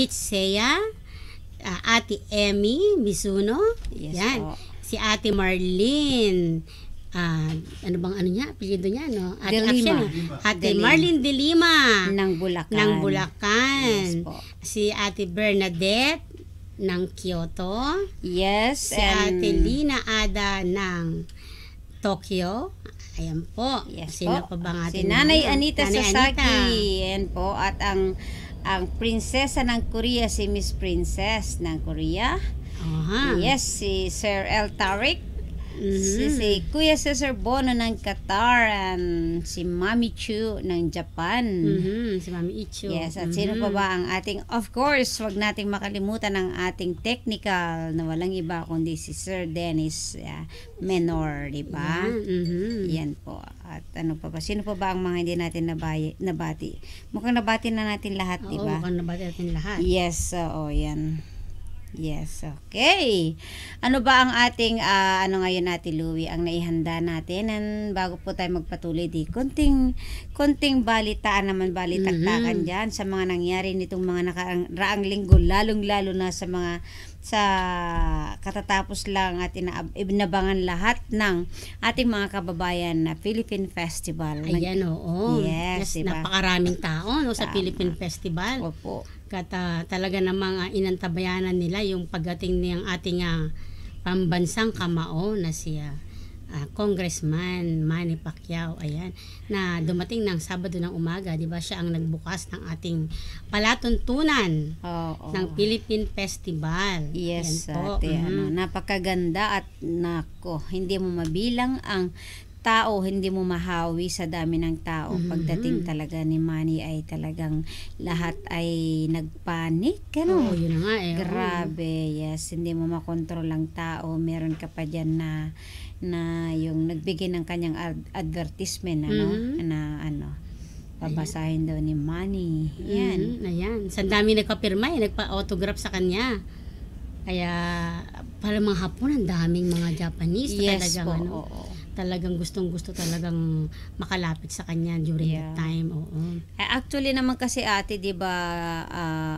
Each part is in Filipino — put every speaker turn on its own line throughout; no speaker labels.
Chitsea, Ate Emmy Mizuno,
Yes
yan.
po.
Si Ate Marlene, ano bang ano niya, apelyido niya, no? Ate
De Lima.
Ate
De Lima.
Marlene De Lima
Ng Bulacan.
ng Bulacan.
Yes po.
Si Ate Bernadette ng Kyoto.
Yes.
Si Ate Lina Ada ng Tokyo. Ayan po.
Yes
Sino
po.
pa bang
Si
ating
Nanay
mga-
Anita
Nanay
Sasaki.
Anita.
Yan po. At ang prinsesa ng Korea, si Miss Princess ng Korea.
Aha.
Yes, si Sir El Tariq.
Mhm.
Si Kuya Cesar Bono ng Qatar, and si Mami Chu ng Japan.
Si Mami Icho.
Yes, at sino pa ba ang ating, of course, wag nating makalimutan ang ating technical na walang iba kundi si Sir Dennis Menor, di ba? Yan po. At ano pa ba? Sino pa ba ang mga hindi natin nabati? Mukhang nabati na natin lahat, di
Oo,
ba?
mukhang nabati natin lahat.
Yes, oo, yan. Yes, okay. Ano ba ang ating ano ngayon natin, Louie, ang naihanda natin? And bago po tayo magpatuloy di, konting balitaan naman, balitaktakan dyan sa mga nangyari nitong mga nakaraang linggo, lalong-lalo na sa katatapos lang at inabangan lahat ng ating mga kababayan na Philippine Festival.
Ayan, oo.
Yes, diba?
Napakaraming tao no, sa
Tama.
Philippine Festival.
Opo.
Talaga namang inantabayanan nila yung pagdating niyang ating pambansang kamao na si Congressman Manny Pacquiao, ayan, na dumating ng Sabado ng umaga, di ba? Siya ang nagbukas ng ating palatuntunan
Oo.
ng Philippine Festival.
Yes,
Ayan po.
ate, napakaganda at nako, hindi mo mabilang ang tao, hindi mo mahawi sa dami ng tao. Pagdating talaga ni Manny ay talagang lahat ay nagpanik.
Oo, yun na nga eh.
Grabe, yes. Hindi mo makontrol ang tao. Meron ka pa dyan na yung nagbigay ng kanyang advertisement, babasahin daw ni Manny. Yan.
Ayan. Sa dami nagpapirma, nagpa-autograph sa kanya. Kaya, para mga Hapon, ang daming mga Japanese na
Yes
talagang
po, oo.
talagang gustong-gusto talagang makalapit sa kanya during that time. Oo.
Actually naman kasi ate, 'di ba,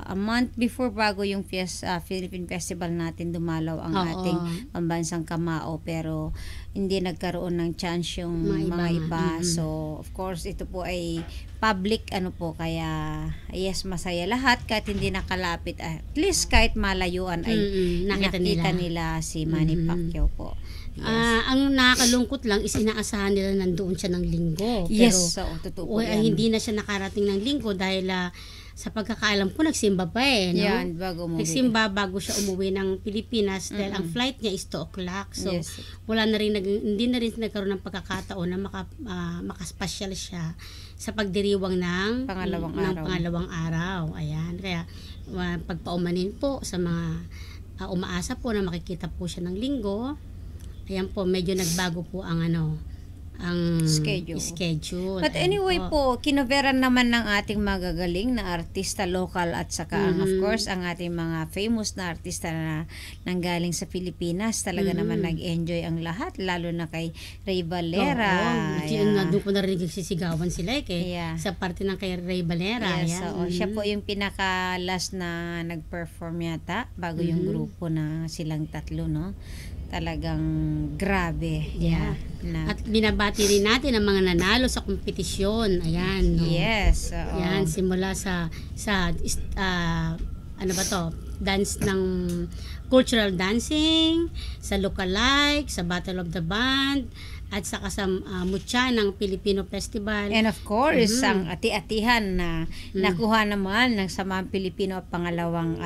a month before bago yung Philippine Festival natin dumalaw ang ating pambansang kamao, pero hindi nagkaroon ng chance yung mga iba. So of course ito po ay public kaya yes, masaya lahat kahit hindi nakalapit, at least kahit malayuan ay nakita nila si Manny Pacquiao po. Yes.
Ang nakakalungkot lang is inaasahan nila nandoon siya ng linggo. Pero,
yes, so totoo po yan.
Hindi na siya nakarating ng linggo dahil sa pagkakaalam ko nagsimba pa no?
Yan, bago umuwi.
Nagsimba bago siya umuwi ng Pilipinas dahil ang flight niya is 2 o'clock. So
Yes.
hindi na rin nagkaroon ng pagkakataon na makaspasyal siya sa pagdiriwang ng pangalawang araw. Ayan. Kaya pagpaumanin po sa mga umaasa po na makikita po siya ng linggo. Ayan po, medyo nagbago po ang schedule.
But anyway po, kinoveran naman ng ating magagaling na artista local at saka of course ang ating mga famous na artista na nanggaling sa Pilipinas. Talaga naman nag-enjoy ang lahat, lalo na kay Ray Valera.
Doon ko narinig sisigawan sila sa parte ng kay Ray Valera.
Yes, siya po yung pinaka-last na nag-perform yata bago yung grupo na silang tatlo, no? Talagang grabe.
At binabati rin natin ang mga nanalo sa kompetisyon. Ayan. No?
Yes.
Ayan, simula sa ano ba to? Dance ng cultural dancing, sa lookalike, sa Battle of the Band, at saka sa Mucha ng Filipino Festival.
And of course, ang ati-atihan na nakuha naman ng Samaang Pilipino at pangalawang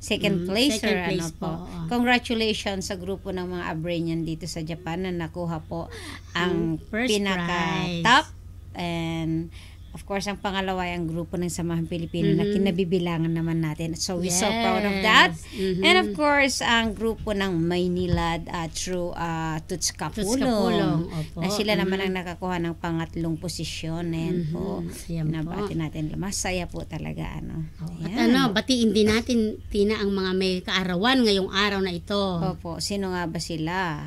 second placer.
Second place po.
Congratulations sa grupo ng mga Abranian dito sa Japan na nakuha po ang
first
pinaka-top. And of course, ang pangalawa ay ang grupo ng Samahang Pilipino na kinabibilangan naman natin. So, we're so proud of that. And of course, ang grupo ng Maynilad through Toots Kapulong.
Opo.
Na sila naman ang nakakuha ng pangatlong posisyon. Ayan po. Nabati natin. Masaya po talaga.
At batiin din natin, Tina, ang mga may kaarawan ngayong araw na ito.
Opo. Sino nga ba sila?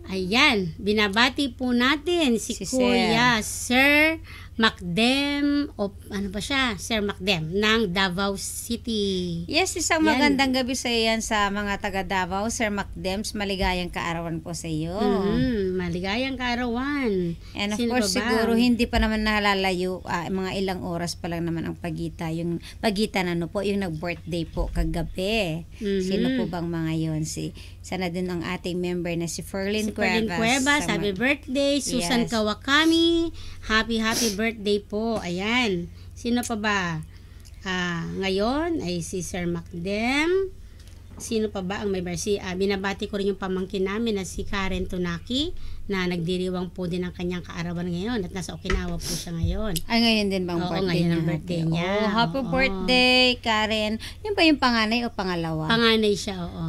Ayan, binabati po natin si Kuya Sir Macdem, o ano ba siya? Sir Macdem ng Davao City.
Yes, isang
Yan.
magandang gabi sa iyan sa mga taga Davao, Sir Macdems. Maligayang kaarawan po sa iyo.
Maligayang kaarawan.
And of
Sino
course,
pa ba?
siguro hindi pa naman nalalayo, mga ilang oras pa lang naman ang yung pagitan yung nag-birthday po kagabi. Sino po bang mga yon? Sana din ang ating member na si Ferlyn Cuevas.
Happy birthday. Susan
Yes.
Kawakami, happy birthday po. Ayan. Sino pa ba? Ngayon ay si Sir Macdem. Sino pa ba ang may birthday? Binabati ko rin yung pamangkin namin na si Karen Tunaki na nagdiriwang po din ang kanyang kaarawan ngayon at nasa Okinawa po siya ngayon.
Ay, ngayon din bang
Oo,
birthday
ngayon
niya?
ang birthday niya.
Happy
Oo.
birthday, Karen. Yun ba yung panganay o pangalawa?
Panganay siya, oo.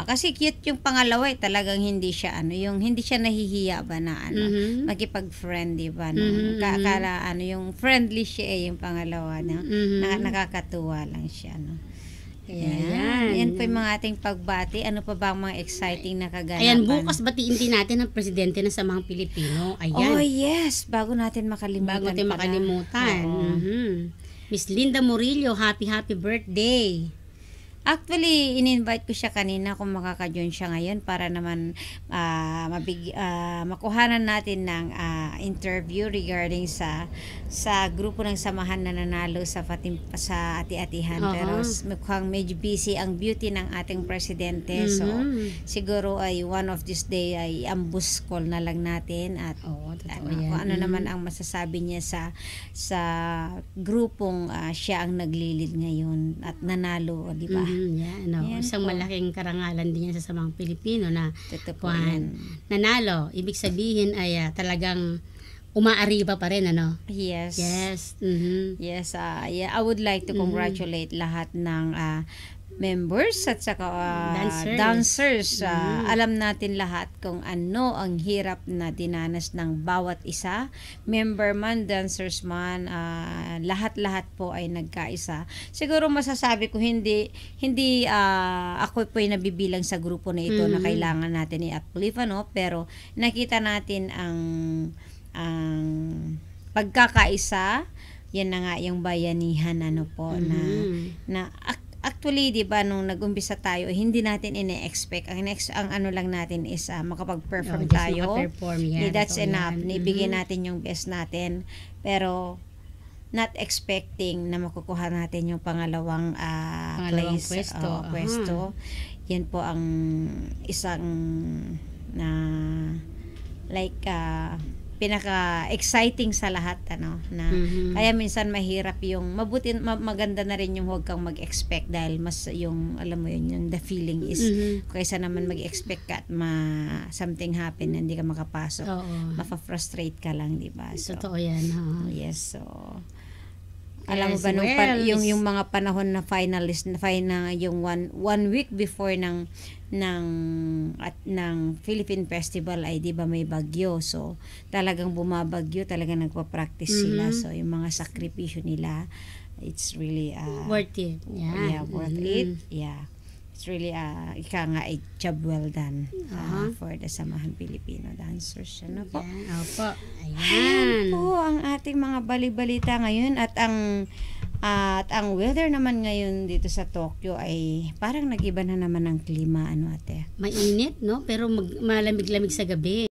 Kasi cute yung pangalawa, talagang hindi siya hindi siya nahihiya ba na makipag-friend, di ba? No? Kala yung friendly siya yung pangalawa, no? Nakakatuwa lang siya, no? Yan po yung mga ating pagbati. Ano pa ba ang mga exciting na kaganapan?
Ayan, bukas batiin din natin ang presidente ng Samahang Pilipino. Ayan.
Oh, yes. Bago natin makalimutan.
Miss Linda Murillo, happy birthday.
Actually, in-invite ko siya kanina kung makaka-join siya ngayon para naman makuhanan natin ng interview regarding sa grupo ng samahan na nanalo sa ati-atihan. Pero mukhang medyo busy ang beauty ng ating presidente. So, siguro ay one of this day ay ambush call na lang natin at kung ano naman ang masasabi niya sa grupong siya ang naglilid ngayon at nanalo, di ba?
Isang malaking karangalan din yan sa Samahang Pilipino na nanalo. Ibig sabihin ay talagang umaariba pa rin, ano?
Yes.
Yes.
Yes, I would like to congratulate lahat ng members at saka dancers. Alam natin lahat kung ano ang hirap na dinanas ng bawat isa, member man, dancers man, lahat-lahat po ay nagkaisa. Siguro masasabi ko hindi ako po ay nabibilang sa grupo na ito na kailangan natin i-uplift, pero nakita natin ang pagkakaisa. Yan na nga yung bayanihan na actually, di ba, nung nag-umpisa tayo, hindi natin ine-expect. Ang ano lang natin is makapag-perform tayo. That's enough. Ibigay natin yung best natin. Pero, not expecting na makukuha natin yung pangalawang pwesto. Yan po ang isang pinaka-exciting sa lahat, kaya minsan mahirap yung maganda na rin yung huwag kang mag-expect dahil mas yung alam mo yun, yung the feeling is kaysa naman mag-expect ka at something happen na hindi ka makapasok, mafa-frustrate ka lang, di ba? So,
totoo yan.
Yes, so alam mo ba yung mga panahon na finalist na yung one week before ng Philippine Festival ay di ba may bagyo, so talagang bumabagyo, talagang nagpa-practice sila, so yung mga sakripisyo nila, it's really
worth it.
Worth it. It's really ika nga ay job well done for the Samahang Pilipino Dancers. Ano po?
Opo.
Ayan po ang ating mga balibalita ngayon at ang weather naman ngayon dito sa Tokyo ay parang nag-iba na naman ang klima, ate?
Mainit, no? Pero malamig-lamig sa gabi.